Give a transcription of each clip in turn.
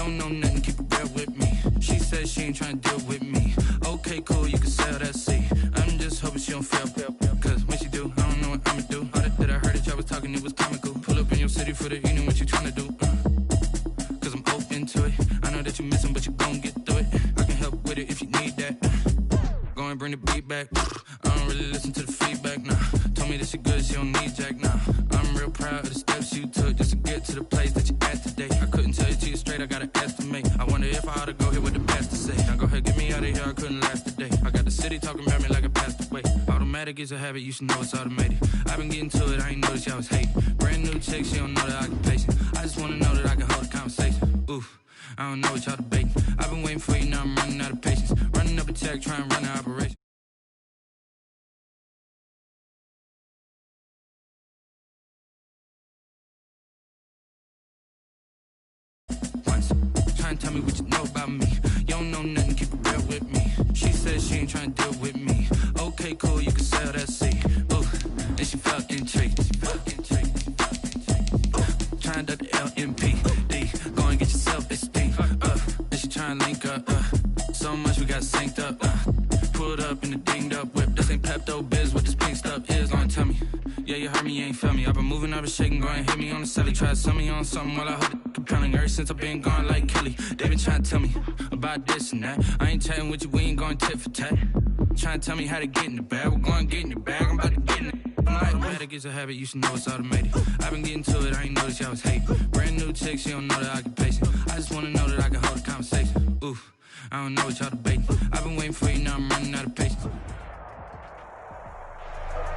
don't know nothing, keep it real with me. She said she ain't trying to deal with me. Okay, cool, you can sell that seat. I'm just hoping she don't fail. Cause when she do, I don't know what I'ma do. All that I heard that y'all was talking, it was comical. Pull up in your city for the evening, what you trying to do? Cause I'm open to it. I know that you missing, but you gon' get through it. I can help with it if you need that. Go and bring the beat back. I don't really listen to the feedback, nah. Told me that she good, she don't need Jack, nah. I'm real proud of the steps you took just to get to the place that you at today. I couldn't tell you to you straight, I gotta estimate. I wonder if I ought to go here with the pastor say. Now go ahead, get me out of here, I couldn't last a day. I got the city talking about me like I passed away. Automatic is a habit, you should know it's automated. I've been getting to it, I ain't noticed y'all was hating. Brand new chick, she don't know the occupation. I just wanna know that I can hold a conversation. Oof, I don't know what y'all debating. I've been waiting for you, now I'm running out of patience. Running up a check, trying to run an operation. Trying to tell me what you know about me. You don't know nothing, keep it real with me. She said she ain't trying to deal with me. Okay, cool, you can sell that seat. Ooh, and she felt intrigued. Trying to the LMPD. Go and get yourself esteem. And she trying to link up. So much we got synced up. Pulled up in the dinged up whip. This ain't Pepto Biz, what this pink stuff is. Gonna tell me. Yeah, you heard me, you ain't felt me. I've been moving, I've been shaking, go and hit me on the celly. Try to sell me on something while I hold it compelling. Ever since I've been gone like Kelly, they been trying to tell me about this and that. I ain't chatting with you, we ain't going tit for tat. Trying to tell me how to get in the bag, we're going to get in the bag, I'm about to get in it. I'm like, automatic is a habit, you should know it's automated. I've been getting to it, I ain't noticed y'all was hating. Brand new chick, she don't know the occupation. I just wanna know that I can hold a conversation. Oof, I don't know what y'all debating. I've been waiting for you, now I'm running out of patience.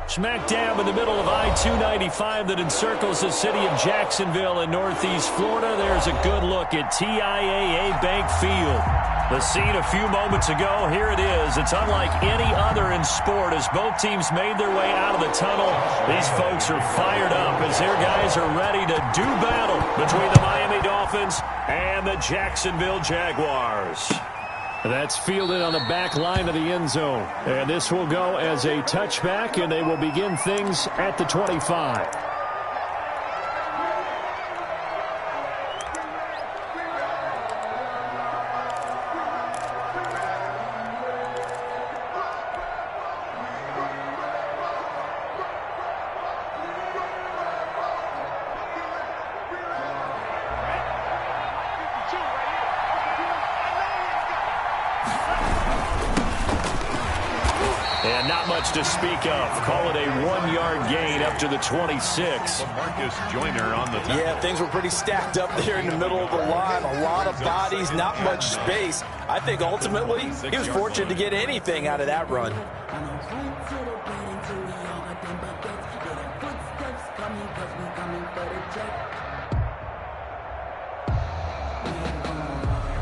Smack dab in the middle of I-295 that encircles the city of Jacksonville in northeast Florida. There's a good look at TIAA Bank Field. The scene a few moments ago, here it is. It's unlike any other in sport as both teams made their way out of the tunnel. These folks are fired up as their guys are ready to do battle between the Miami Dolphins and the Jacksonville Jaguars. That's fielded on the back line of the end zone. And this will go as a touchback, and they will begin things at the 25. And not much to speak of. Call it a 1-yard gain up to the 26. Marcus Joyner on the top. Yeah, things were pretty stacked up there in the middle of the line. A lot of bodies, not much space. I think ultimately he was fortunate to get anything out of that run.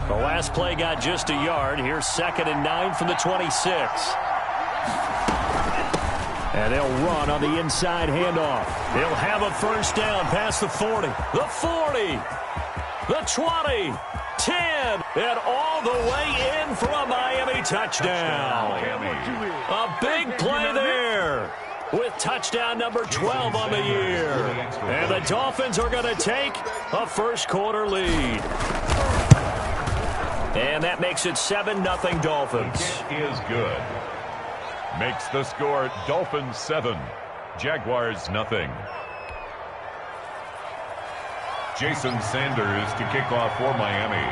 The last play got just a yard. Here's 2nd and 9 from the 26. And they'll run on the inside handoff. They'll have a first down past the 40. The 40. The 20. 10. And all the way in for a Miami touchdown. A big play there with touchdown number 12 on the year. And the Dolphins are going to take a first-quarter lead. And that makes it 7-0 Dolphins. It is good. Makes the score Dolphins 7, Jaguars nothing. Jason Sanders to kick off for Miami.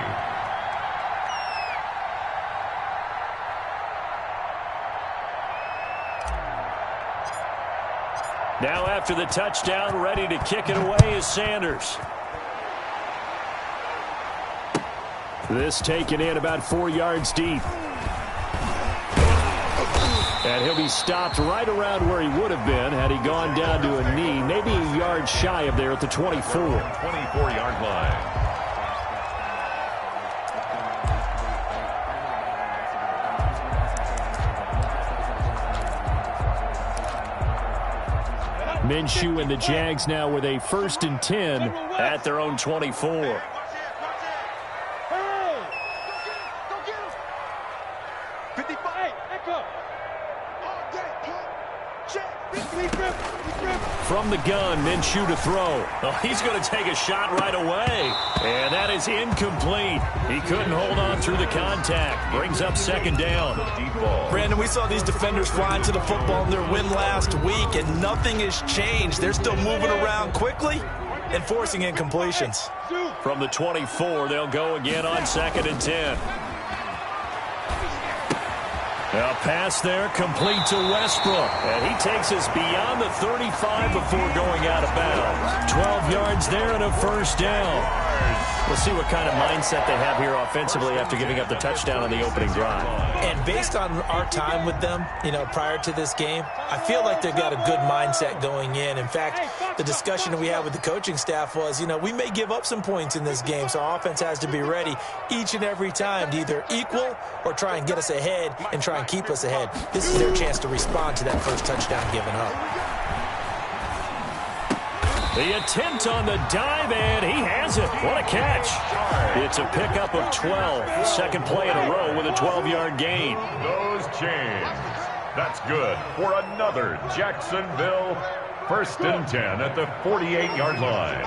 Now after the touchdown, ready to kick it away is Sanders. This taken in about 4 yards deep. And he'll be stopped right around where he would have been had he gone down to a knee, maybe a yard shy of there at the 24. 24-yard line. Minshew and the Jags now with a 1st and 10 at their own 24. From the gun, Minshew to throw. Oh, he's going to take a shot right away. And that is incomplete. He couldn't hold on through the contact. Brings up second down. Brandon, we saw these defenders flying to the football in their win last week, and nothing has changed. They're still moving around quickly and forcing incompletions. From the 24, they'll go again on 2nd and 10. A pass there, complete to Westbrook. And he takes us beyond the 35 before going out of bounds. 12 yards there and a first down. We'll see what kind of mindset they have here offensively after giving up the touchdown on the opening drive. And based on our time with them, prior to this game, I feel like they've got a good mindset going in. In fact, the discussion that we had with the coaching staff was, we may give up some points in this game, so our offense has to be ready each and every time to either equal or try and get us ahead and try and keep us ahead. This is their chance to respond to that first touchdown given up. The attempt on the dive, and he has it. What a catch. It's a pickup of 12. Second play in a row with a 12-yard gain. Those chains. That's good for another Jacksonville 1st and 10 at the 48-yard line.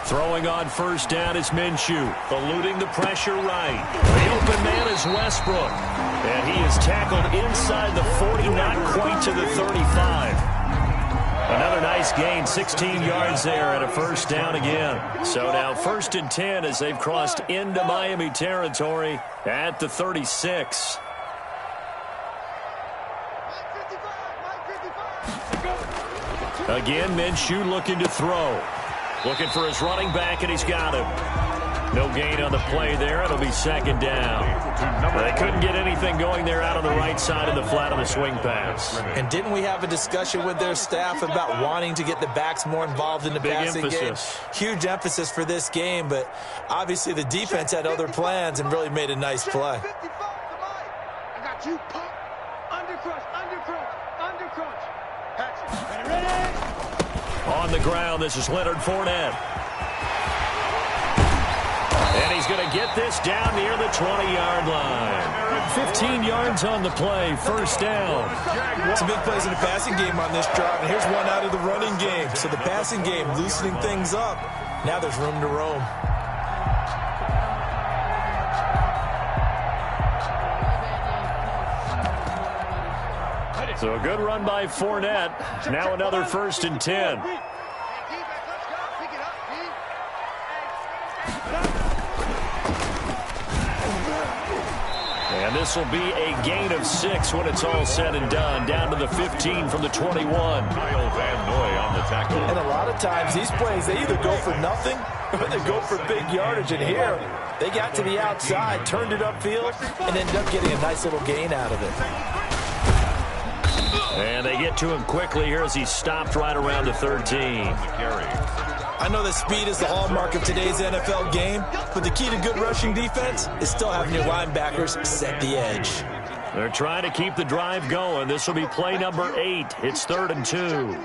Throwing on first down is Minshew, eluding the pressure right. The open man is Westbrook, and he is tackled inside the 40, not quite to the 35. Another nice gain, 16 yards there and a first down again. So now 1st and 10 as they've crossed into Miami territory at the 36. Again, Minshew looking to throw. Looking for his running back, and he's got him. No gain on the play there. It'll be second down. They couldn't get anything going there out on the right side of the flat on the swing pass. And didn't we have a discussion with their staff about wanting to get the backs more involved in the passing game? Huge emphasis for this game, but obviously the defense had other plans and really made a nice play. I got you. Under crunch. Ready? On the ground, this is Leonard Fournette. And he's going to get this down near the 20-yard line. 15 yards on the play, first down. Some big plays in the passing game on this drive, and here's one out of the running game. So the passing game loosening things up. Now there's room to roam. So a good run by Fournette. Now another 1st and 10. And this will be a gain of 6 when it's all said and done. Down to the 15 from the 21. Kyle Van Noy on the tackle. And a lot of times these plays, they either go for nothing or they go for big yardage. And here, they got to the outside, turned it upfield, and ended up getting a nice little gain out of it. And they get to him quickly here as he stopped right around the 13. I know that speed is the hallmark of today's NFL game, but the key to good rushing defense is still having your linebackers set the edge. They're trying to keep the drive going. This will be play number 8. It's 3rd and 2. 6-6,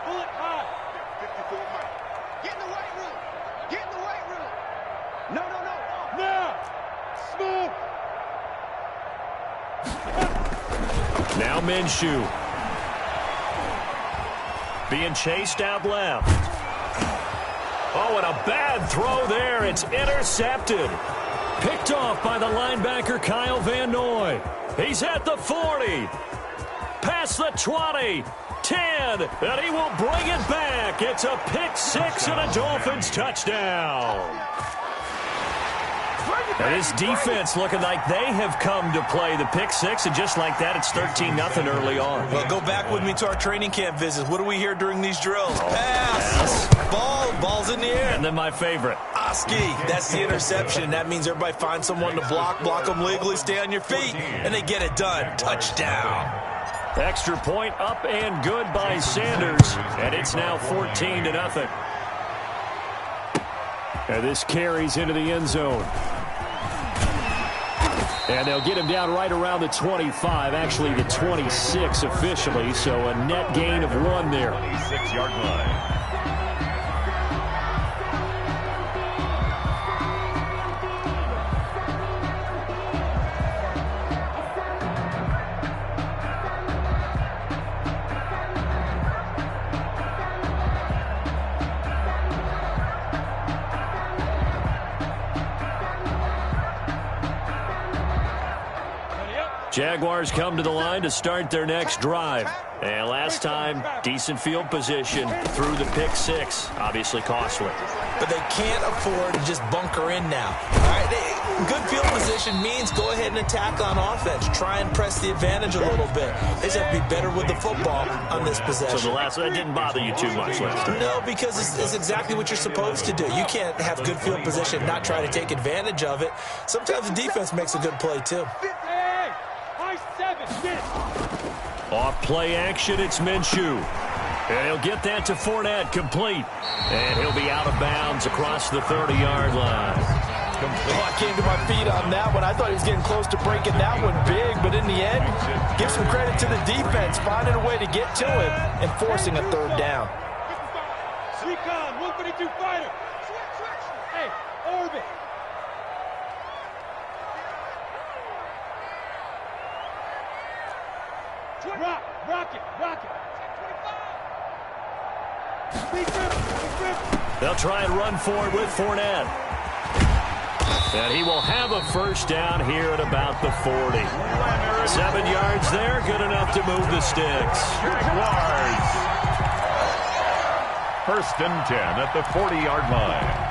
bullet high. 54 Mike. Get in the weight room. Get in the weight room. No. Now. Smooth. Now Minshew. Being chased out left. Oh, and a bad throw there. It's intercepted. Picked off by the linebacker Kyle Van Noy. He's at the 40. Past the 20. 10. And he will bring it back. It's a pick 6 and a Dolphins touchdown. And this defense looking like they have come to play the pick 6, and just like that, it's 13-0 early on. Well, go back with me to our training camp visits. What do we hear during these drills? Pass. Ball's in the air. And then my favorite. Oski, that's the interception. That means everybody finds someone to block them legally, stay on your feet, and they get it done. Touchdown. Extra point up and good by Sanders, and it's now 14-0. And this carries into the end zone. And they'll get him down right around the 25, actually the 26 officially, so a net gain of 1 there. 26-yard line. Jaguars come to the line to start their next drive. And last time, decent field position through the pick six. Obviously costly. But they can't afford to just bunker in now. All right, good field position means go ahead and attack on offense. Try and press the advantage a little bit. They just have to be better with the football on this possession. So that didn't bother you too much last time? No, because it's exactly what you're supposed to do. You can't have good field position and not try to take advantage of it. Sometimes the defense makes a good play, too. Off play action, it's Minshew. And he'll get that to Fournette, complete. And he'll be out of bounds across the 30-yard line. Oh, I came to my feet on that one. I thought he was getting close to breaking that one big, but in the end, give some credit to the defense, finding a way to get to him and forcing a third down. Recon, 132 fighter. Hey, orbit. Rocket. They'll try and run forward with Fournette. And he will have a first down here at about the 40. 7 yards there, good enough to move the sticks. Jaguars. First and 10 at the 40-yard line.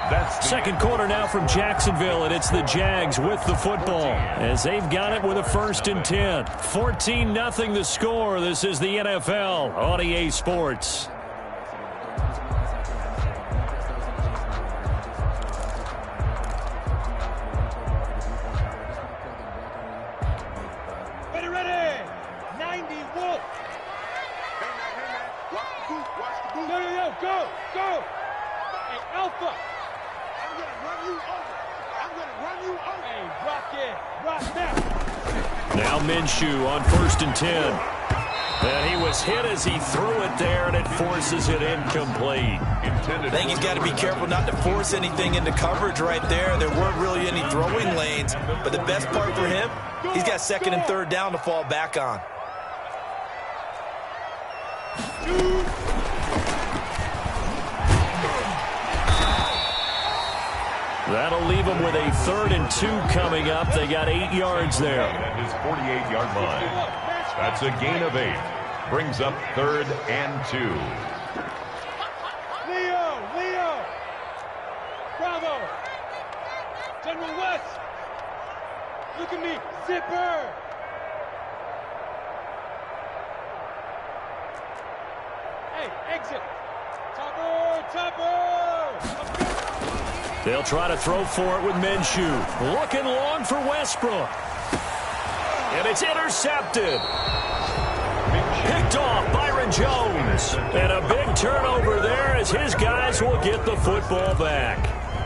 That's Second quarter now from Jacksonville, and it's the Jags with the football as they've got it with a first and 10. 14-0 the score. This is the NFL on EA Sports. Ready. 90 Wolf. Watch the boot. Go. Hey, Alpha. I'm gonna run you over. Hey, rock now. Now Minshew on first and 10. And he was hit as he threw it there, and it forces it incomplete. I think he's got to be careful not to force anything into coverage right there. There weren't really any throwing lanes, but the best part for him, he's got second and third down to fall back on. That'll leave him with a 3rd and 2 coming up. They got 8 yards there. at his 48-yard line. That's a gain of 8. Brings up 3rd and 2. Leo. Bravo. General West. Look at me. Zipper. Hey, exit. Topper. They'll try to throw for it with Minshew. Looking long for Westbrook. And it's intercepted. Picked off Byron Jones. And a big turnover there as his guys will get the football back.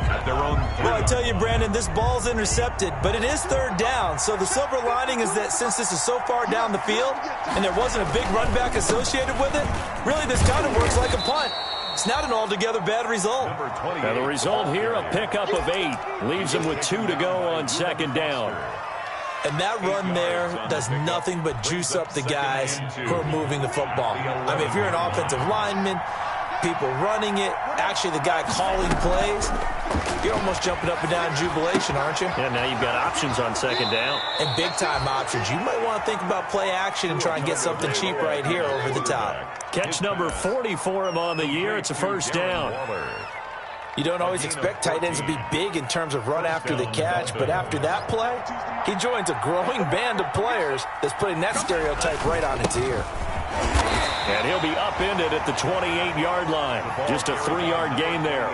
At their own 30. Well, I tell you, Brandon, this ball's intercepted, but it is 3rd down. So the silver lining is that since this is so far down the field and there wasn't a big run back associated with it, really this kind of works like a punt. It's not an altogether bad result. And the result here, a pickup of 8. Leaves them with 2 to go on 2nd down. And that run there does nothing but juice up the guys who are moving the football. I mean, if you're an offensive lineman, people running it, actually the guy calling plays, you're almost jumping up and down in jubilation, aren't you? Yeah, now you've got options on 2nd down. And big-time options. You might want to think about play action and try and get something cheap right here over the top. Catch number 40 for him on the year. It's a first down. You don't always expect tight ends to be big in terms of run after the catch, but after that play, he joins a growing band of players that's putting that stereotype right on its ear. And he'll be upended at the 28-yard line. Just a 3-yard gain there.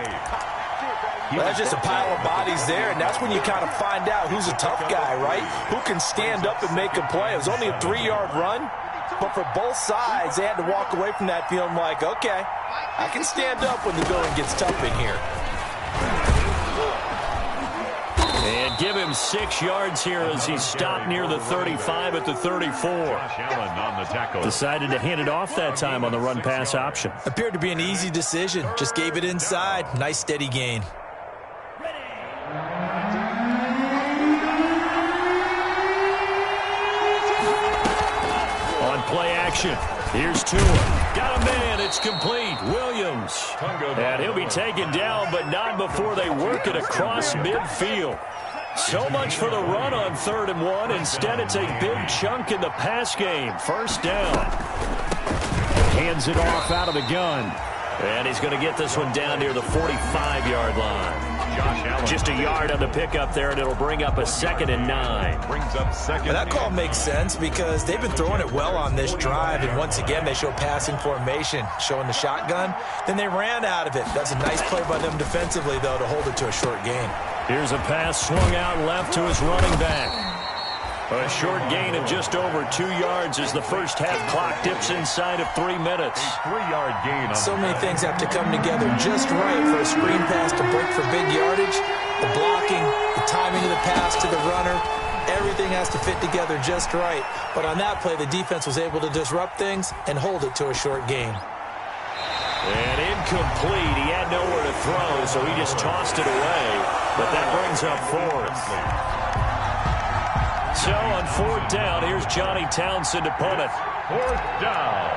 Well, that's just a pile of bodies there, and that's when you kind of find out who's a tough guy, right? Who can stand up and make a play. It was only a 3-yard run, but for both sides, they had to walk away from that feeling like, okay, I can stand up when the going gets tough in here. And give him 6 yards here as he stopped near the 35 at the 34. On the tackle. Decided to hand it off that time on the run-pass option. Appeared to be an easy decision. Just gave it inside. Nice steady gain. On play action, here's Tua. Got a man, it's complete. Williams. And he'll be taken down, but not before they work it across midfield. So much for the run on 3rd and 1. Instead, it's a big chunk in the pass game. 1st down. Hands it off out of the gun. And he's going to get this one down near the 45-yard line. Just a yard on the pickup there, and it'll bring up a 2nd and 9. Brings up 2nd. Well, that call makes sense because they've been throwing it well on this drive, and once again, they show passing formation, showing the shotgun. Then they ran out of it. That's a nice play by them defensively, though, to hold it to a short gain. Here's a pass swung out left to his running back. A short gain of just over 2 yards as the first half clock dips inside of 3 minutes. A 3-yard gain. So many things have to come together just right for a screen pass to break for big yardage. The blocking, the timing of the pass to the runner, everything has to fit together just right. But on that play, the defense was able to disrupt things and hold it to a short gain. And incomplete. He had nowhere to throw, so he just tossed it away. But that brings up 4th. So on 4th down, here's Johnny Townsend to punt it. 4th down.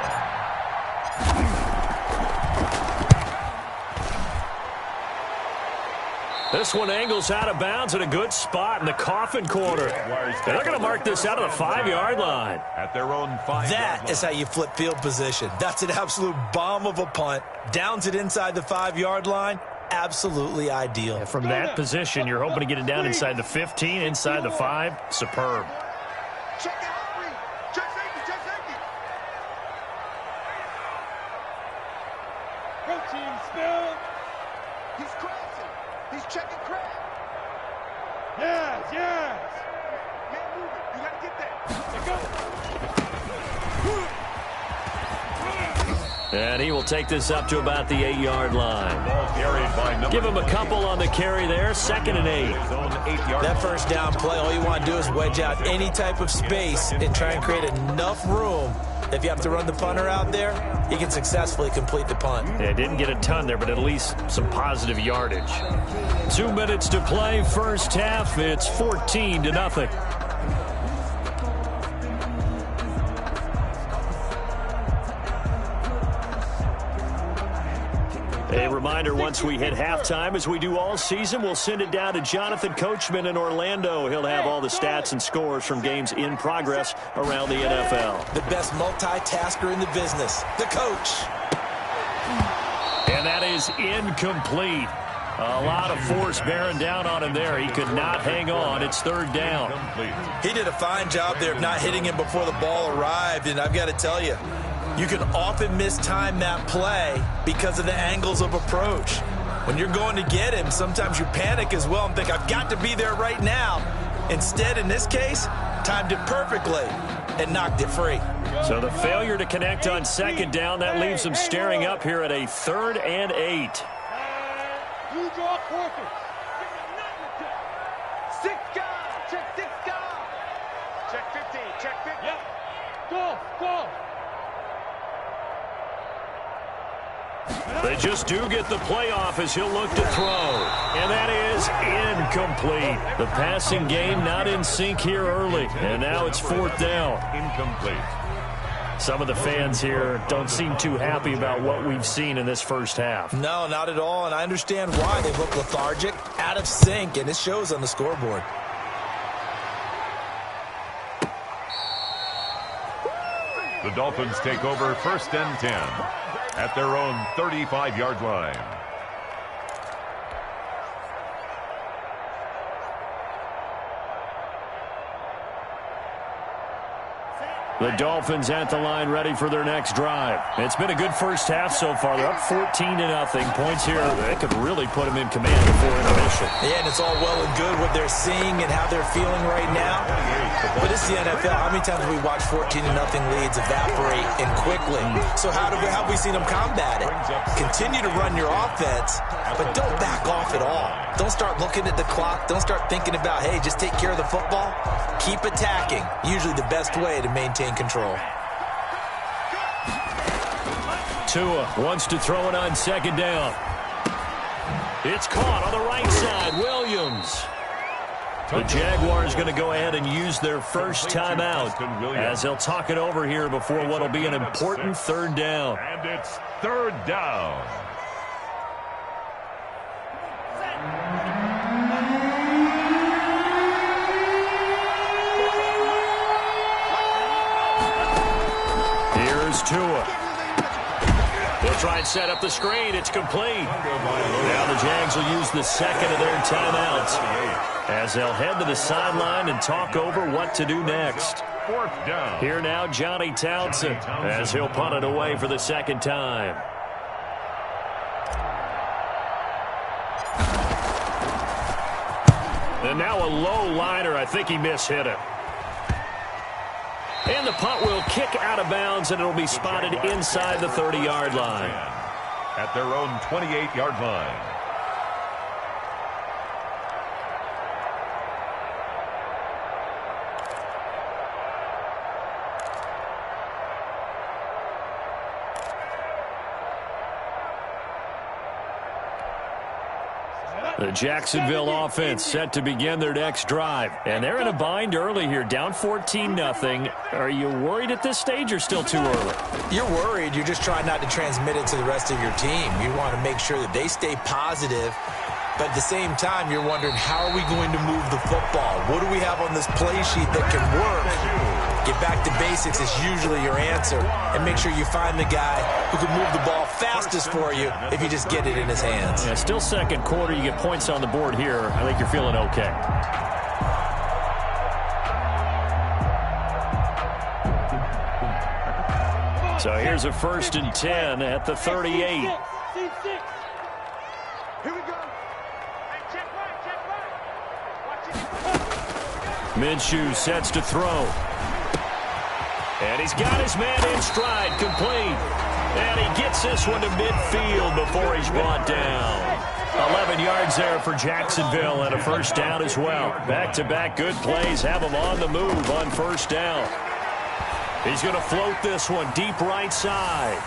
This one angles out of bounds at a good spot in the coffin corner. They're going to mark this out of the 5-yard line. At their own 5-yard That line. is how you flip field position. That's an absolute bomb of a punt. Downs it inside the 5-yard line. Absolutely ideal. From that position, you're hoping to get it down inside the 15, inside the 5. Superb. Check out, read. Check safety, check safety. Protein spill. He's crossing. He's checking crab. Yes, yes. Man, move it. You gotta get that. Let's go. And he will take this up to about the 8-yard line. Ball carried by number Give him a couple on the carry there. 2nd and 8. his own 8-yard. That first down play, all you want to do is wedge out any type of space and try and create enough room. If you have to run the punter out there, he can successfully complete the punt. Yeah, didn't get a ton there, but at least some positive yardage. 2 minutes to play, first half. It's 14-0. A reminder, once we hit halftime, as we do all season, we'll send it down to Jonathan Coachman in Orlando. He'll have all the stats and scores from games in progress around the NFL. The best multitasker in the business, the coach. And that is incomplete. A lot of force bearing down on him there. He could not hang on. It's 3rd down. He did a fine job there of not hitting him before the ball arrived, and I've got to tell you, you can often mistime that play because of the angles of approach. When you're going to get him, sometimes you panic as well and think, I've got to be there right now. Instead, in this case, timed it perfectly and knocked it free. So the failure to connect on 2nd down, that leaves him staring up here at a 3rd and 8. You draw quarters. 6 guys. Check 6 guys. Check 15. Check 15. Yep. Go. Go. They just do get the playoff as he'll look to throw. And that is incomplete. The passing game not in sync here early. And now it's 4th down. Incomplete. Some of the fans here don't seem too happy about what we've seen in this first half. No, not at all, and I understand why. They look lethargic, out of sync, and it shows on the scoreboard. The Dolphins take over 1st and 10 at their own 35-yard line. The Dolphins at the line ready for their next drive. It's been a good first half so far. They're up 14-0. Points here, they could really put them in command before intermission. Yeah, and it's all well and good what they're seeing and how they're feeling right now. But it's the NFL. How many times have we watched 14-0 leads evaporate and quickly? So how have we seen them combat it? Continue to run your offense, but don't back off at all. Don't start looking at the clock. Don't start thinking about, hey, just take care of the football. Keep attacking. Usually the best way to maintain control. Tua wants to throw it on 2nd down. It's caught on the right side. Williams. The Jaguars going to go ahead and use their first timeout as they'll talk it over here before what will be an important 3rd down. And it's 3rd down. Tua. They'll try and set up the screen. It's complete. Now the Jags will use the second of their timeouts as they'll head to the sideline and talk over what to do next. Fourth down. Here now, Johnny Townsend, as he'll punt it away for the second time. And now a low liner. I think he mishit it. And the punt will kick out of bounds, and it'll be spotted inside the 30-yard line. At their own 28-yard line. The Jacksonville offense set to begin their next drive. And they're in a bind early here, down 14-0. Are you worried at this stage or still too early? You're worried. You're just trying not to transmit it to the rest of your team. You want to make sure that they stay positive. But at the same time, you're wondering, how are we going to move the football? What do we have on this play sheet that can work? Get back to basics is usually your answer. And make sure you find the guy who can move the ball fastest for you if you just get it in his hands. Yeah, still second quarter. You get points on the board here. I think you're feeling okay. So here's a 1st and 10 at the 38. Here we go. Check right. Minshew sets to throw. And he's got his man in stride, complete. And he gets this one to midfield before he's brought down. 11 yards there for Jacksonville and a first down as well. Back-to-back good plays have him on the move on first down. He's going to float this one deep right side.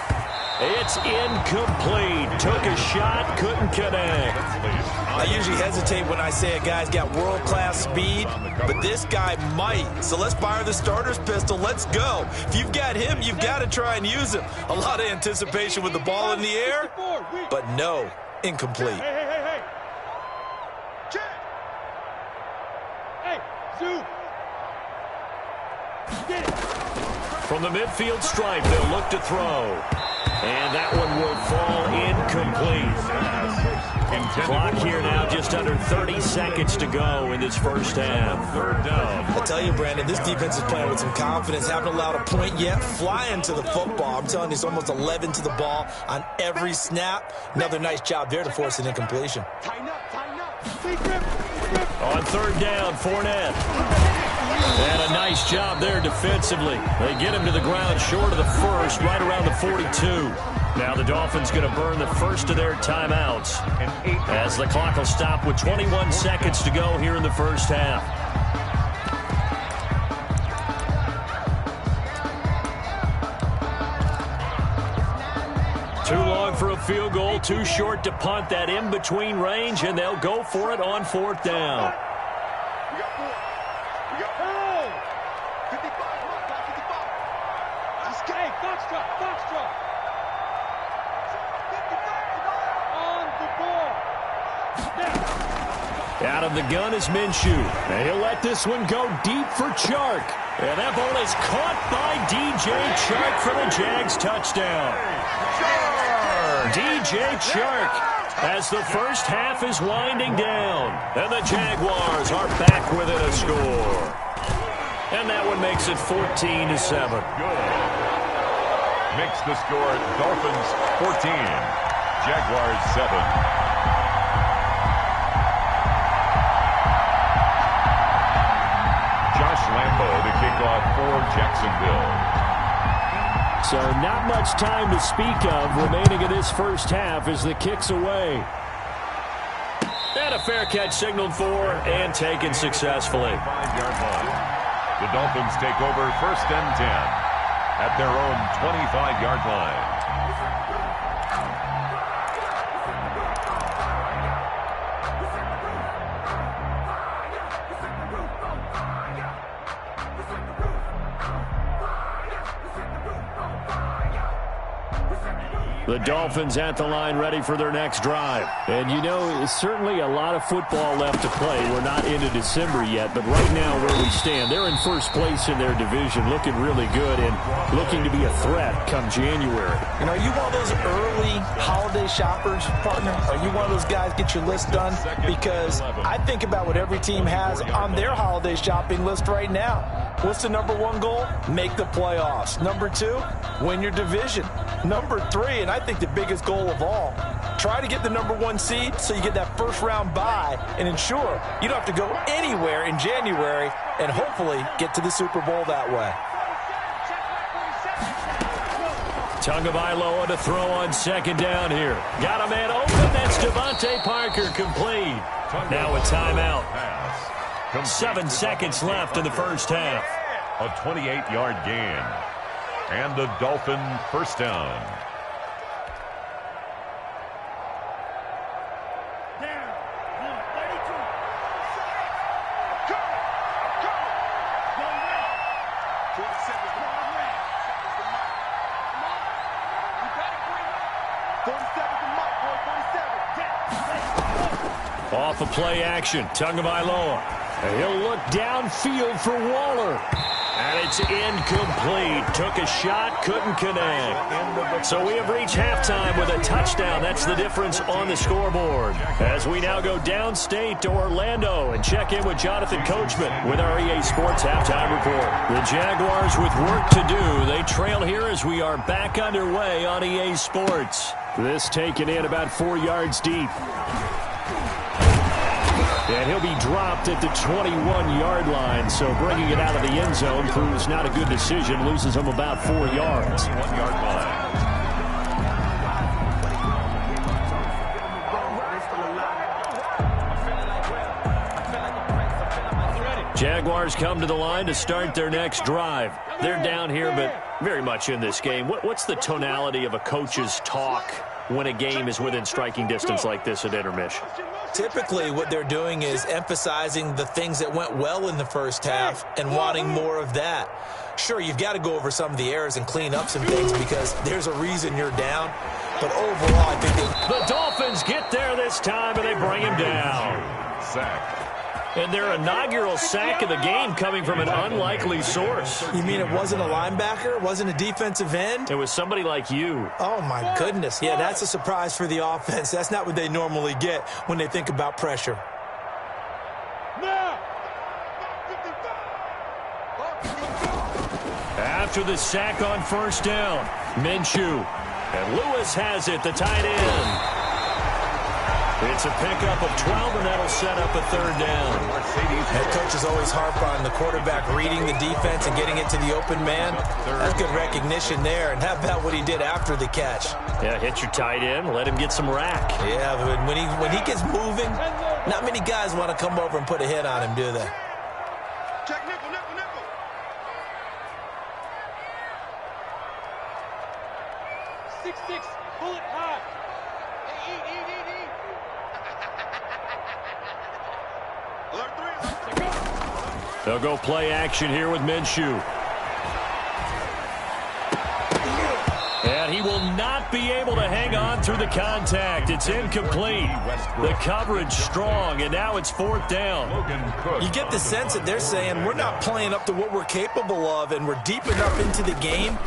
It's incomplete. Took a shot, couldn't connect. I usually hesitate when I say a guy's got world-class speed, but this guy might. So let's fire the starter's pistol. Let's go. If you've got him, you've got to try and use him. A lot of anticipation with the ball in the air, but no, incomplete. Hey. Check. Hey, Zoo. Get it. From the midfield stripe, they'll look to throw. And that one will fall incomplete. Clock here now, just under 30 seconds to go in this first half. Third down. I tell you, Brandon, this defense is playing with some confidence. Haven't allowed a point yet. Flying to the football. I'm telling you, it's almost 11 to the ball on every snap. Another nice job there to force an incompletion. Tighten up. Big grip. On third down, Fournette. And a nice job there defensively. They get him to the ground short of the first, right around the 42. Now the Dolphins going to burn the first of their timeouts as the clock will stop with 21 seconds to go here in the first half. Too long for a field goal, too short to punt. That in-between range, and they'll go for it on fourth down. We got 4. 55. 55. Just hey, Foxtrot. On the ball. Out of the gun is Minshew. And he'll let this one go deep for Chark. And that ball is caught by DJ Chark for the Jags touchdown. DJ Chark as the first half is winding down. And the Jaguars are back within a score. And that one makes it 14-7. Good. Makes the score Dolphins 14, Jaguars 7. Josh Lambo to kick off for Jacksonville. So not much time to speak of remaining in this first half as the kick's away. And a fair catch signaled for and taken successfully. 5-yard line. The Dolphins take over 1st and 10 at their own 25-yard line. The Dolphins at the line ready for their next drive. And, you know, certainly a lot of football left to play. We're not into December yet, but right now where we stand, they're in first place in their division, looking really good and looking to be a threat come January. You know, are you one of those early holiday shoppers, partner? Are you one of those guys get your list done? Because I think about what every team has on their holiday shopping list right now. What's the number one goal? Make the playoffs. Number two, win your division. Number three, and I think the biggest goal of all, try to get the number one seed so you get that first round bye and ensure you don't have to go anywhere in January and hopefully get to the Super Bowl that way. Tagovailoa to throw on second down here. Got a man open. That's Devontae Parker complete. Now a timeout. 7 seconds left in the first half. A 28-yard gain. And the Dolphin first down. Off of play action, Tagovailoa. He'll look downfield for Waller. And it's incomplete. Took a shot, couldn't connect. So we have reached halftime with a touchdown. That's the difference on the scoreboard. As we now go downstate to Orlando and check in with Jonathan Coachman with our EA Sports Halftime Report. The Jaguars with work to do. They trail here as we are back underway on EA Sports. This taken in about 4 yards deep. And he'll be dropped at the 21-yard line, so bringing it out of the end zone proves not a good decision. Loses him about 4 yards. 1 yard line. Jaguars come to the line to start their next drive. They're down here, but very much in this game. What's the tonality of a coach's talk when a game is within striking distance like this at intermission? Typically, what they're doing is emphasizing the things that went well in the first half and wanting more of that. Sure, you've got to go over some of the errors and clean up some things because there's a reason you're down. But overall, I think the Dolphins get there this time, and they bring him down. Sack. And their inaugural sack of the game coming from an unlikely source. You mean it wasn't a linebacker? It wasn't a defensive end? It was somebody like you. Oh, my goodness. Yeah, that's a surprise for the offense. That's not what they normally get when they think about pressure. After the sack on first down, Minshew. And Lewis has it, the tight end. It's a pickup of 12, and that'll set up a third down. Head coaches always harp on the quarterback reading the defense and getting it to the open man. That's good recognition there. And how about what he did after the catch? Yeah, hit your tight end, let him get some rack. Yeah, but when he gets moving, not many guys want to come over and put a hit on him, do they? Check nickel, nickel, nickel. 6-6, bullet high. Hey, eat. They'll go play action here with Minshew. And he will not be able to hang on through the contact. It's incomplete. The coverage strong, and now it's fourth down. You get the sense that they're saying we're not playing up to what we're capable of, and we're deep enough into the game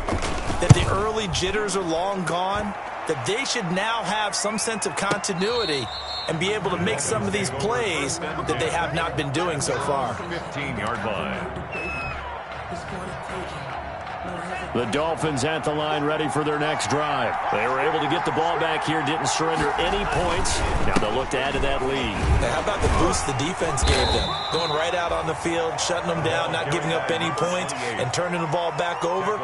that the early jitters are long gone, that they should now have some sense of continuity and be able to make some of these plays that they have not been doing so far. 15-yard line. The Dolphins at the line ready for their next drive. They were able to get the ball back here, didn't surrender any points. Now they'll look to add to that lead. How about the boost the defense gave them? Going right out on the field, shutting them down, not giving up any points, and turning the ball back over.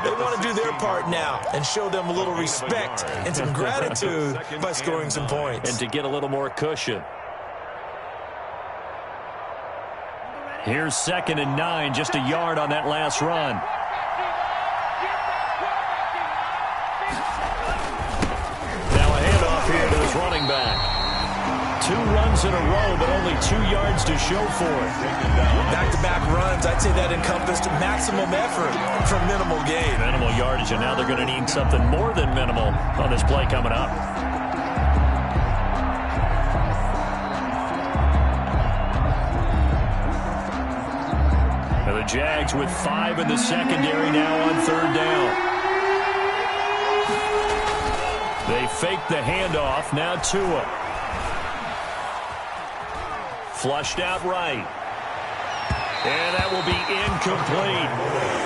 They want to do their part now and show them a little respect and some gratitude by scoring some points. And to get a little more cushion. Here's 2nd and 9, just a yard on that last run. Running back. 2 runs in a row, but only 2 yards to show for it. Back-to-back runs, I'd say that encompassed maximum effort for minimal gain. Minimal yardage, and now they're going to need something more than minimal on this play coming up. And the Jags with 5 in the secondary now on 3rd down. They fake the handoff. Now Tua. Flushed out right. And that will be incomplete.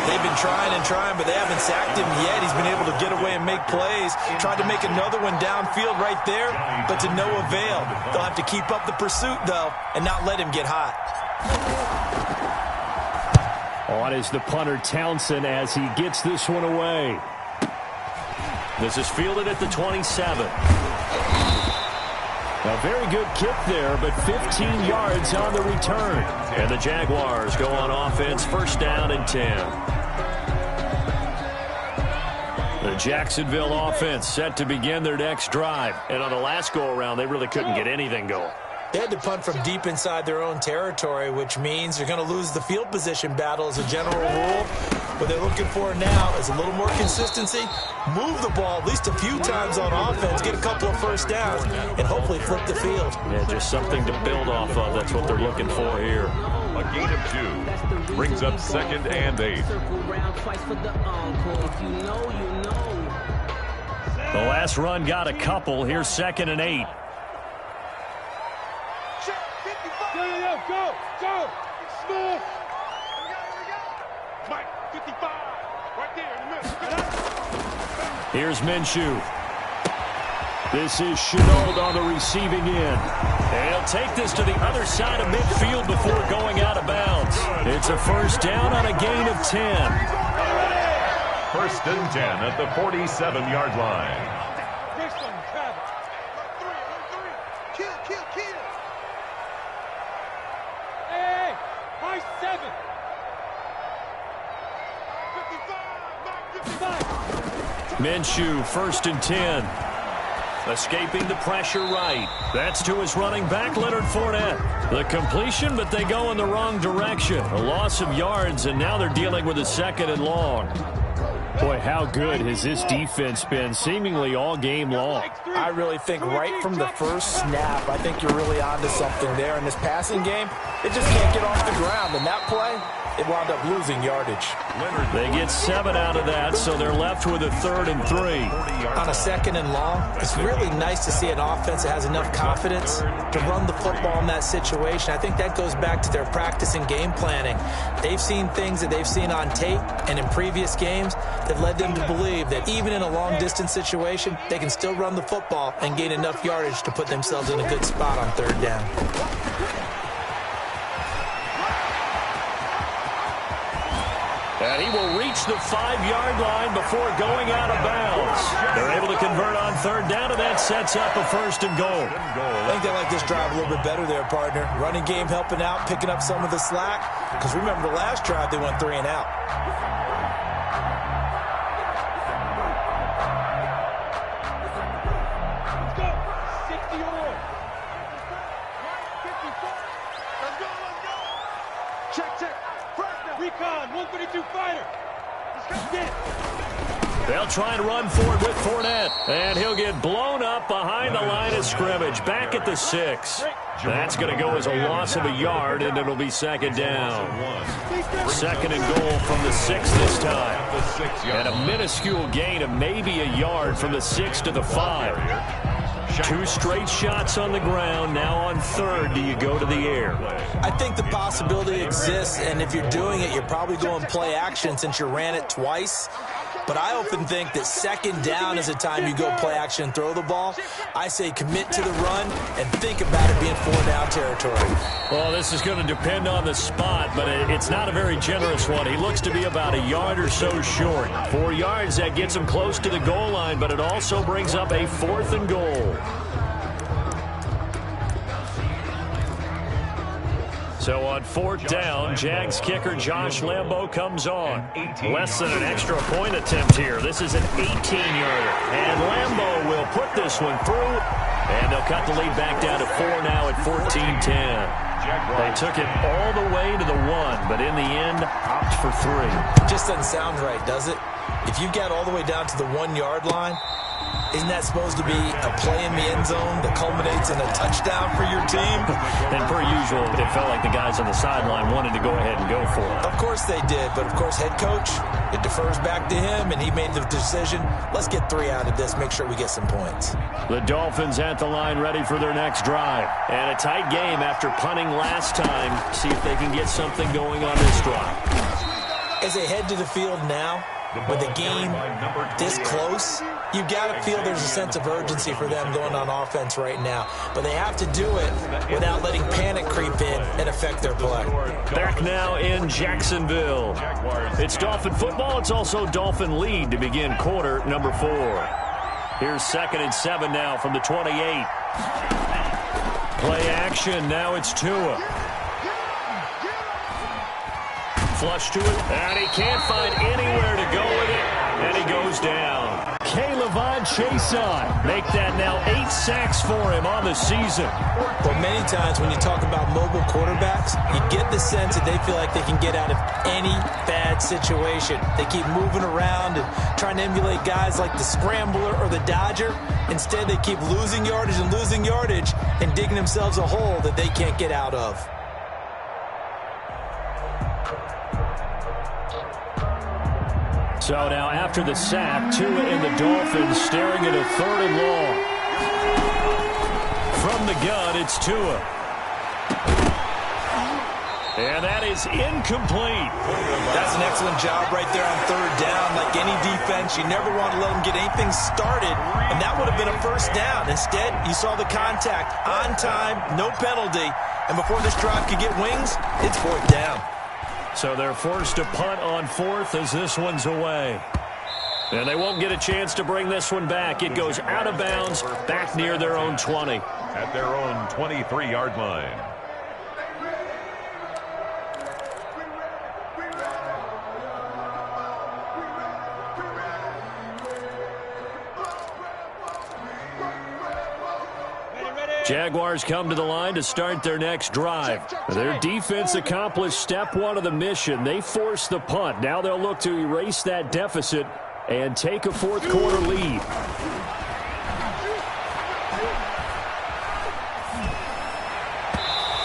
They've been trying and trying, but they haven't sacked him yet. He's been able to get away and make plays. Tried to make another one downfield right there, but to no avail. They'll have to keep up the pursuit, though, and not let him get hot. On is the punter Townsend as he gets this one away. This is fielded at the 27. A very good kick there, but 15 yards on the return. And the Jaguars go on offense, 1st down and 10. The Jacksonville offense set to begin their next drive. And on the last go-around, they really couldn't get anything going. They had to punt from deep inside their own territory, which means you're going to lose the field position battle as a general rule. What they're looking for now is a little more consistency, move the ball at least a few times on offense, get a couple of 1st downs, and hopefully flip the field. Yeah, just something to build off of. That's what they're looking for here. A gain of 2 brings up 2nd and 8. The last run got a couple. Here's 2nd and 8. Go! Smooth! Mike, 55. Right there in the middle. Here's Minshew. This is Shenault on the receiving end. And he'll take this to the other side of midfield before going out of bounds. It's a 1st down on a gain of 10. 1st and 10 at the 47-yard line. Minshew, 1st and 10. Escaping the pressure right. That's to his running back, Leonard Fournette. The completion, but they go in the wrong direction. A loss of yards, and now they're dealing with a 2nd and long. Boy, how good has this defense been seemingly all game long? I really think right from the first snap, I think you're really onto something there. In this passing game, it just can't get off the ground. And that play, it wound up losing yardage. They get 7 out of that, so they're left with a 3rd and 3. On a 2nd and long, it's really nice to see an offense that has enough confidence to run the football in that situation. I think that goes back to their practice and game planning. They've seen things that they've seen on tape and in previous games that led them to believe that even in a long-distance situation, they can still run the football and gain enough yardage to put themselves in a good spot on 3rd down. And he will reach the 5-yard line before going out of bounds. They're able to convert on 3rd down, and that sets up a 1st and goal. I think they like this drive a little bit better there, partner. Running game helping out, picking up some of the slack. Because remember, the last drive, they went 3 and out. Let's go. 60 on. 54. Let's go. Check. Recon, 132 fighter. Let's get it. They'll try and run forward with Fournette. And he'll get blown up behind the line of scrimmage. Back at the 6. That's going to go as a loss of a yard, and it'll be 2nd down. 2nd and goal from the 6 this time. And a minuscule gain of maybe a yard from the 6 to the 5. 2 straight shots on the ground. Now on 3rd, do you go to the air? I think the possibility exists, and if you're doing it, you're probably going play action since you ran it twice. But I often think that 2nd down is a time you go play action and throw the ball. I say commit to the run and think about it being 4-down territory. Well, this is going to depend on the spot, but it's not a very generous one. He looks to be about a yard or so short. 4 yards, that gets him close to the goal line, but it also brings up a 4th and goal. So on 4th down, Jags kicker Josh Lambo comes on. Less than an extra point attempt here. This is an 18-yarder. And Lambo will put this one through. And they'll cut the lead back down to 4 now at 14-10. They took it all the way to the 1, but in the end, opt for 3. Just doesn't sound right, does it? If you get all the way down to the 1-yard line, isn't that supposed to be a play in the end zone that culminates in a touchdown for your team? And per usual, it felt like the guys on the sideline wanted to go ahead and go for it. Of course they did, but of course head coach, it defers back to him, and he made the decision, let's get 3 out of this, make sure we get some points. The Dolphins at the line ready for their next drive. And a tight game after punting last time. See if they can get something going on this drive. As they head to the field now, with the game this close, you've got to feel there's a sense of urgency for them going on offense right now. But they have to do it without letting panic creep in and affect their play. Back now in Jacksonville. It's Dolphin football. It's also Dolphin lead to begin quarter number 4. Here's 2nd and 7 now from the 28. Play action. Now it's Tua. Flush to it, and he can't find anywhere to go with it, and he goes down. Caleb Chason make that now 8 sacks for him on the season. Well, many times when you talk about mobile quarterbacks, you get the sense that they feel like they can get out of any bad situation. They keep moving around and trying to emulate guys like the Scrambler or the Dodger. Instead, they keep losing yardage and digging themselves a hole that they can't get out of. So now after the sack, Tua and the Dolphins staring at a 3rd and long. From the gun, it's Tua. And that is incomplete. That's an excellent job right there on 3rd down. Like any defense, you never want to let them get anything started, and that would have been a 1st down. Instead, you saw the contact on time, no penalty, and before this drive could get wings, it's 4th down. So they're forced to punt on 4th as this one's away. And they won't get a chance to bring this one back. It goes out of bounds, back near their own 20. At their own 23-yard line. Jaguars come to the line to start their next drive. Their defense accomplished step 1 of the mission. They forced the punt. Now they'll look to erase that deficit and take a 4th quarter lead.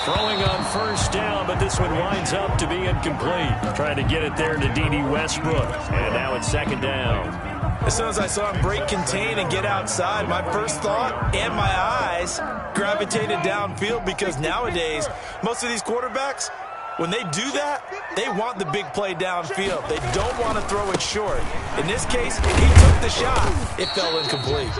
Throwing on 1st down, but this one winds up to be incomplete. Trying to get it there to D.D. Westbrook. And now it's 2nd down. As soon as I saw him break contain and get outside, my first thought and my eyes gravitated downfield, because nowadays, most of these quarterbacks, when they do that, they want the big play downfield. They don't want to throw it short. In this case, he took the shot. It fell incomplete.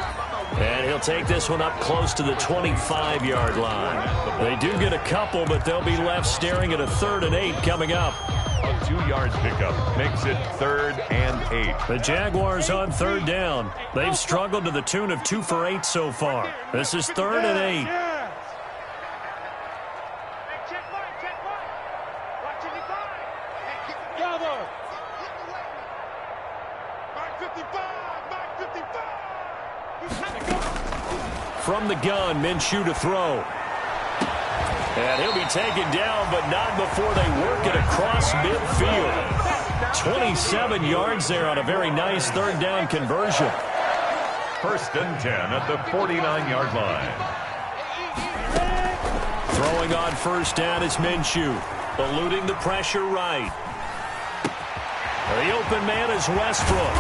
And he'll take this one up close to the 25-yard line. They do get a couple, but they'll be left staring at a 3rd and 8 coming up. A 2-yard pickup makes it 3rd and 8. The Jaguars on 3rd down. They've struggled to the tune of 2 for 8 so far. This is 3rd and 8. From the gun, Minshew to throw. And he'll be taken down, but not before they work it across midfield. 27 yards there on a very nice 3rd down conversion. 1st and 10 at the 49-yard line. Throwing on 1st down is Minshew, eluding the pressure right. The open man is Westbrook.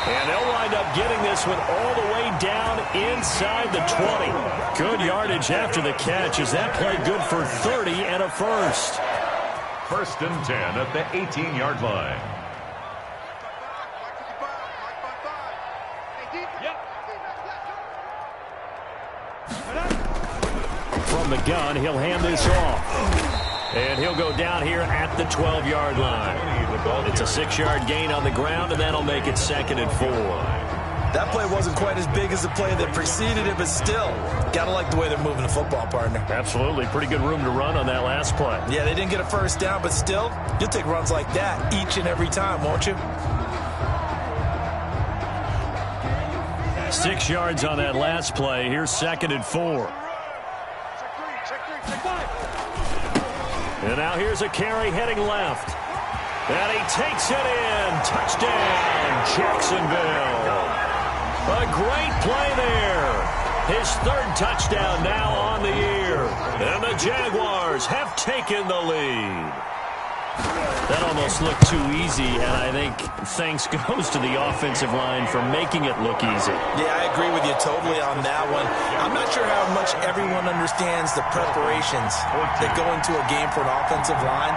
And they'll wind up getting this one all the way down inside the 20. Good yardage after the catch. Is that play good for 30 and a 1st? 1st and 10 at the 18-yard line. From the gun, he'll hand this off. And he'll go down here at the 12-yard line. It's a 6-yard gain on the ground, and that'll make it 2nd and 4. That play wasn't quite as big as the play that preceded it, but still, got to like the way they're moving the football, partner. Absolutely. Pretty good room to run on that last play. Yeah, they didn't get a first down, but still, you'll take runs like that each and every time, won't you? 6 yards on that last play. Here's 2nd and 4. And now here's a carry heading left. And he takes it in. Touchdown, Jacksonville. A great play there. His 3rd touchdown now on the year. And the Jaguars have taken the lead. That almost looked too easy, and I think thanks goes to the offensive line for making it look easy. Yeah, I agree with you totally on that one. I'm not sure how much everyone understands the preparations that go into a game for an offensive line,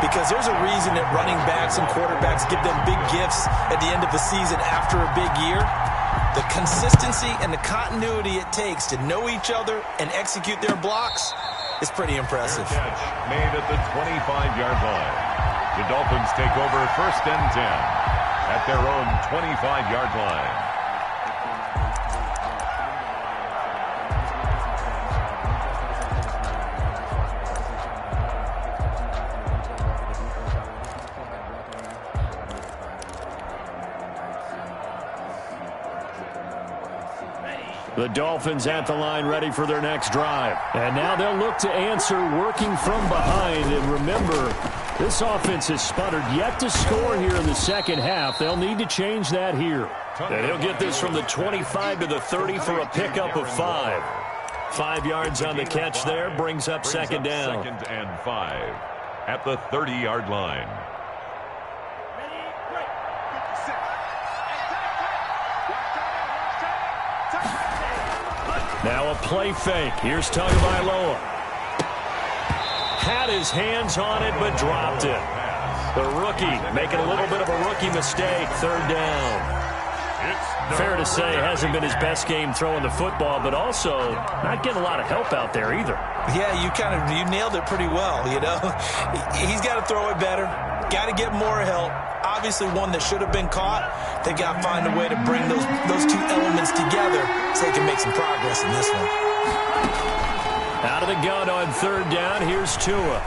because there's a reason that running backs and quarterbacks give them big gifts at the end of the season after a big year. The consistency and the continuity it takes to know each other and execute their blocks is pretty impressive. Catch made at the 25-yard line. The Dolphins take over 1st and 10 at their own 25-yard line. The Dolphins at the line ready for their next drive. And now they'll look to answer working from behind. And remember, this offense has sputtered yet to score here in the second half. They'll need to change that here. And he'll get this from the 25 to the 30 for a pickup of 5. 5 yards on the catch there, brings up 2nd down. 2nd and 5 at the 30-yard line. Now a play fake. Here's Tagovailoa. Had his hands on it, but dropped it. The rookie making a little bit of a rookie mistake. 3rd down. Fair to say, hasn't been his best game throwing the football, but also not getting a lot of help out there either. Yeah, you nailed it pretty well, you know. He's got to throw it better. Got to get more help. Obviously one that should have been caught. They got to find a way to bring those two elements together so they can make some progress in this one. Out of the gun on 3rd down, here's Tua.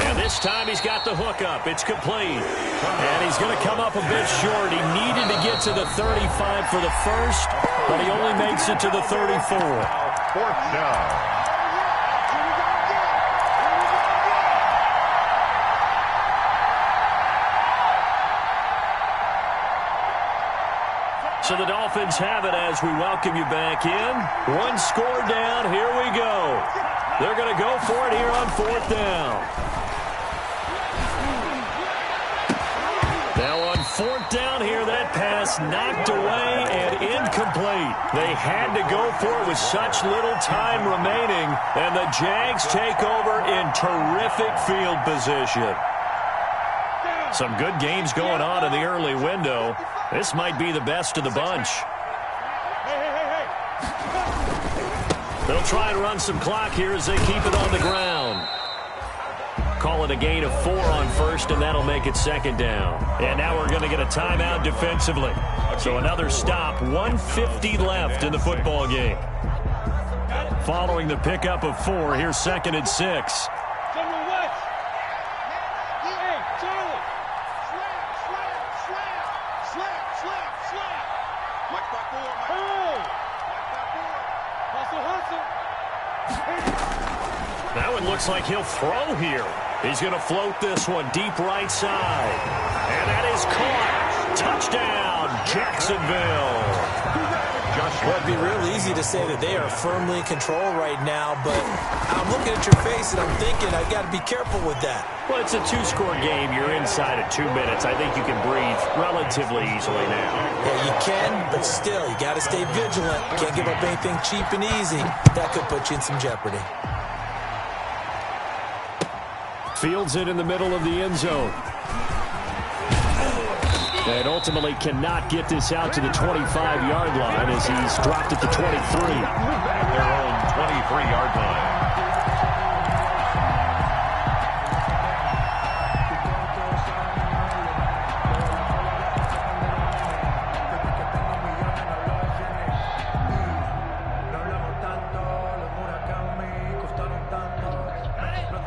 And this time he's got the hook up. It's complete. And he's going to come up a bit short. He needed to get to the 35 for the first, but he only makes it to the 34. 4th down. So the Dolphins have it as we welcome you back in. 1 score down. Here we go. They're going to go for it here on 4th down. Now on 4th down here, that pass knocked away and incomplete. They had to go for it with such little time remaining, and the Jags take over in terrific field position. Some good games going on in the early window. This might be the best of the bunch. They'll try and run some clock here as they keep it on the ground. Call it a gain of 4 on 1st, and that'll make it 2nd down. And now we're going to get a timeout defensively. So another stop, 1:50 left in the football game. Following the pickup of 4, here's 2nd and 6. Now it looks like he'll throw here. He's going to float this one deep right side. And that is caught. Touchdown, Jacksonville. Well, it'd be real easy to say that they are firmly in control right now, but I'm looking at your face and I'm thinking I got to be careful with that. Well, it's a 2-score game. You're inside of 2 minutes. I think you can breathe relatively easily now. Yeah, you can, but still, you got to stay vigilant. Can't give up anything cheap and easy. That could put you in some jeopardy. Fields it in the middle of the end zone. And ultimately cannot get this out to the 25-yard line as he's dropped at the 23. At their own 23-yard line.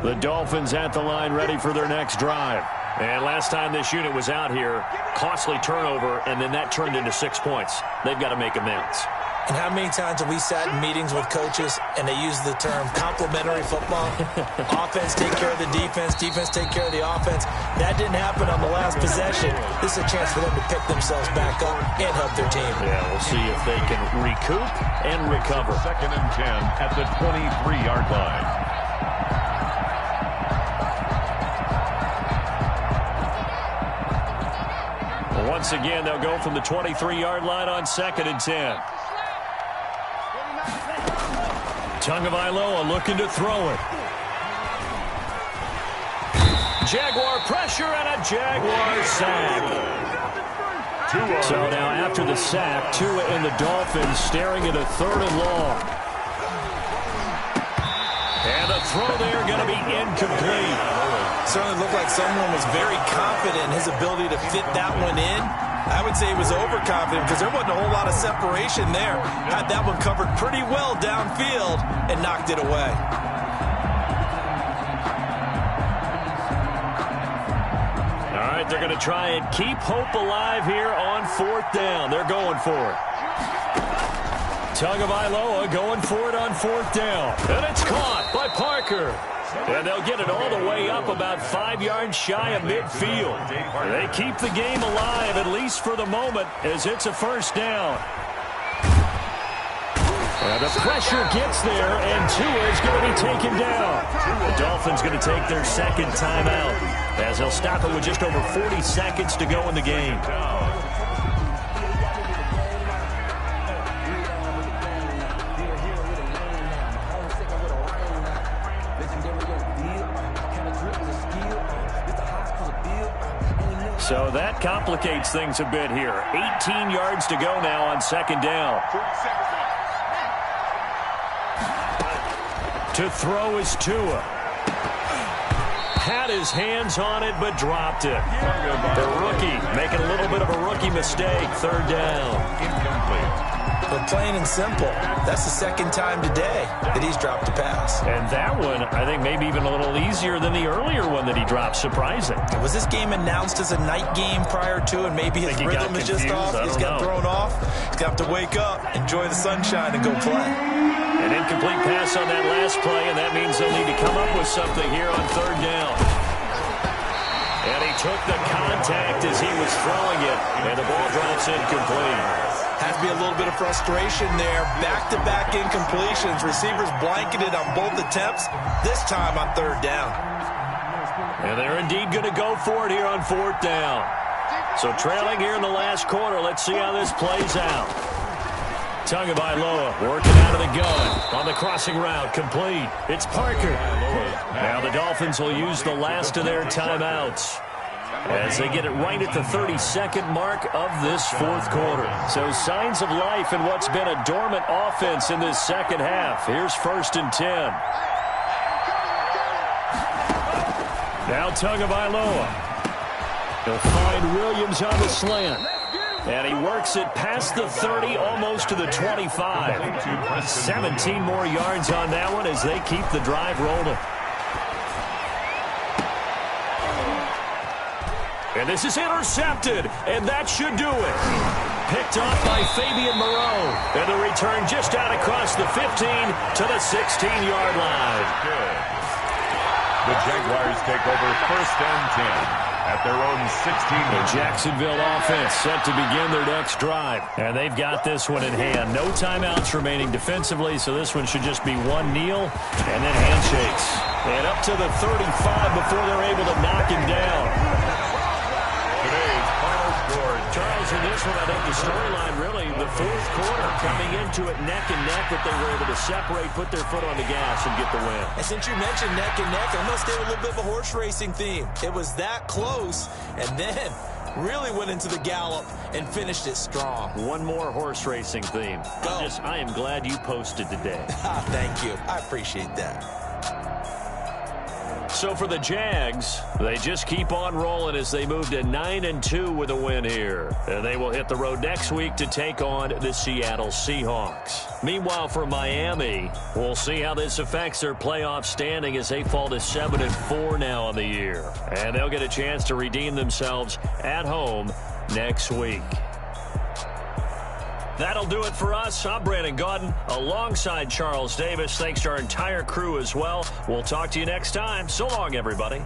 The Dolphins at the line ready for their next drive. And last time this unit was out here, costly turnover, and then that turned into 6 points. They've got to make amends. And how many times have we sat in meetings with coaches and they use the term complementary football? Offense take care of the defense, defense take care of the offense. That didn't happen on the last possession. This is a chance for them to pick themselves back up and help their team. Yeah, we'll see if they can recoup and recover. 2nd and 10 at the 23-yard line. Once again, they'll go from the 23-yard line on 2nd and 10. Tagovailoa looking to throw it. Jaguar pressure and a Jaguar sack. So now after the sack, Tua and the Dolphins staring at a 3rd and long. And the throw there going to be incomplete. Certainly looked like someone was very confident in his ability to fit that one in. I would say he was overconfident because there wasn't a whole lot of separation there. Had that one covered pretty well downfield and knocked it away. All right, they're going to try and keep hope alive here on 4th down. They're going for it. Tagovailoa going for it on 4th down. And it's caught by Parker. And they'll get it all the way up about 5 yards shy of midfield. They keep the game alive, at least for the moment, as it's a 1st down. And the pressure gets there, and Tua is going to be taken down. The Dolphins going to take their 2nd timeout, as they'll stop it with just over 40 seconds to go in the game. So that complicates things a bit here. 18 yards to go now on 2nd down. To throw is Tua. Had his hands on it, but dropped it. The rookie making a little bit of a rookie mistake. 3rd down. Incomplete. But plain and simple, that's the 2nd time today that he's dropped a pass. And that one, I think, maybe even a little easier than the earlier one that he dropped. Surprising. Was this game announced as a night game prior to, and maybe his rhythm is just off? He's got thrown off. He's got to wake up, enjoy the sunshine, and go play. An incomplete pass on that last play, and that means they'll need to come up with something here on 3rd down. And he took the contact as he was throwing it, and the ball drops incomplete. Has to be a little bit of frustration there. Back-to-back incompletions. Receivers blanketed on both attempts, this time on 3rd down. And they're indeed going to go for it here on 4th down. So trailing here in the last quarter. Let's see how this plays out. Tagovailoa working out of the gun on the crossing route. Complete. It's Parker. Now the Dolphins will use the last of their timeouts as they get it right at the 32nd mark of this 4th quarter. So signs of life in what's been a dormant offense in this 2nd half. Here's 1st and 10. Now Tagovailoa. He'll find Williams on the slant. And he works it past the 30, almost to the 25. 17 more yards on that one as they keep the drive rolling. And this is intercepted, and that should do it. Picked off by Fabian Moreau. And the return just out across the 15 to the 16-yard line. Good. The Jaguars take over 1st and 10 at their own 16. The Jacksonville offense set to begin their next drive. And they've got this one in hand. No timeouts remaining defensively, so this one should just be one kneel and then handshakes. And up to the 35 before they're able to knock him down. Today's final score, Charles, in this one, I think the storyline really, the 4th quarter, coming into it neck and neck, that they were able to separate, put their foot on the gas, and get the win. And since you mentioned neck and neck, I'm going to stay with a little bit of a horse racing theme. It was that close, and then really went into the gallop and finished it strong. One more horse racing theme. Go. I am glad you posted today. Thank you. I appreciate that. So for the Jags, they just keep on rolling as they move to 9-2 with a win here. And they will hit the road next week to take on the Seattle Seahawks. Meanwhile, for Miami, we'll see how this affects their playoff standing as they fall to 7-4 now on the year. And they'll get a chance to redeem themselves at home next week. That'll do it for us. I'm Brandon Gaudin alongside Charles Davis. Thanks to our entire crew as well. We'll talk to you next time. So long, everybody.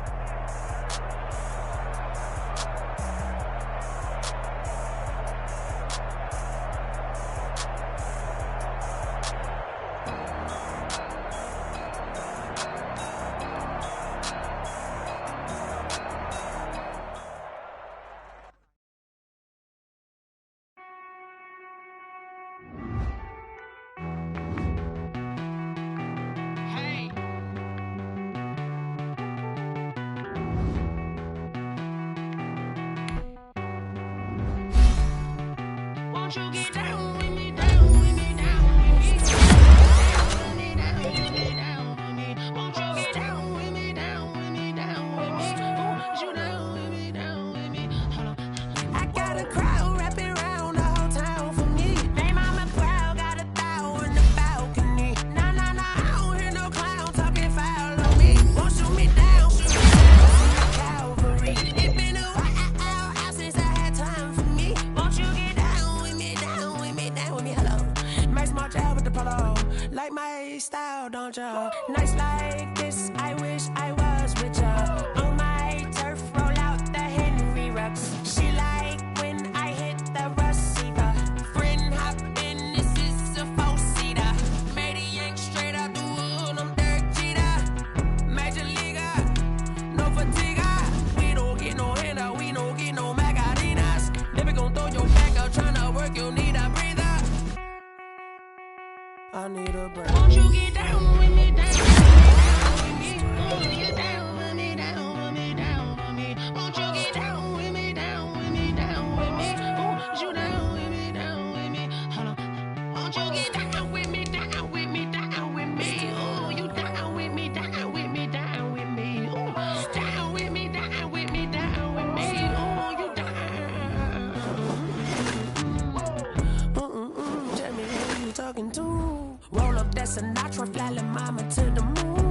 Like my style, don't ya? Nights like this, I wish I was with ya. On my turf, roll out the Henry Rux. She like when I hit the receiver. Friend hop in, this is a four-seater. Made a yank straight out the wood, I'm Derek Jeter. Major leaguer, no fatigue. We don't get no handout, we don't get no Magarinas. Never gon' throw your back out, tryna work, you need a breather. I need a break. Won't you get down with me, down with me, down with me? Get down with me, down with me, down with me. Won't you get down with me, down with me, down with me? Won't you down with me, down with me? Hold on. Won't you get down with me, down with me, down with me? Oh, you down with me, down with me, down with me? Oh, down with me, down with me, down with me? Oh, you down? Tell me who you talking to. Roll up that Sinatra, fly la mama to the moon.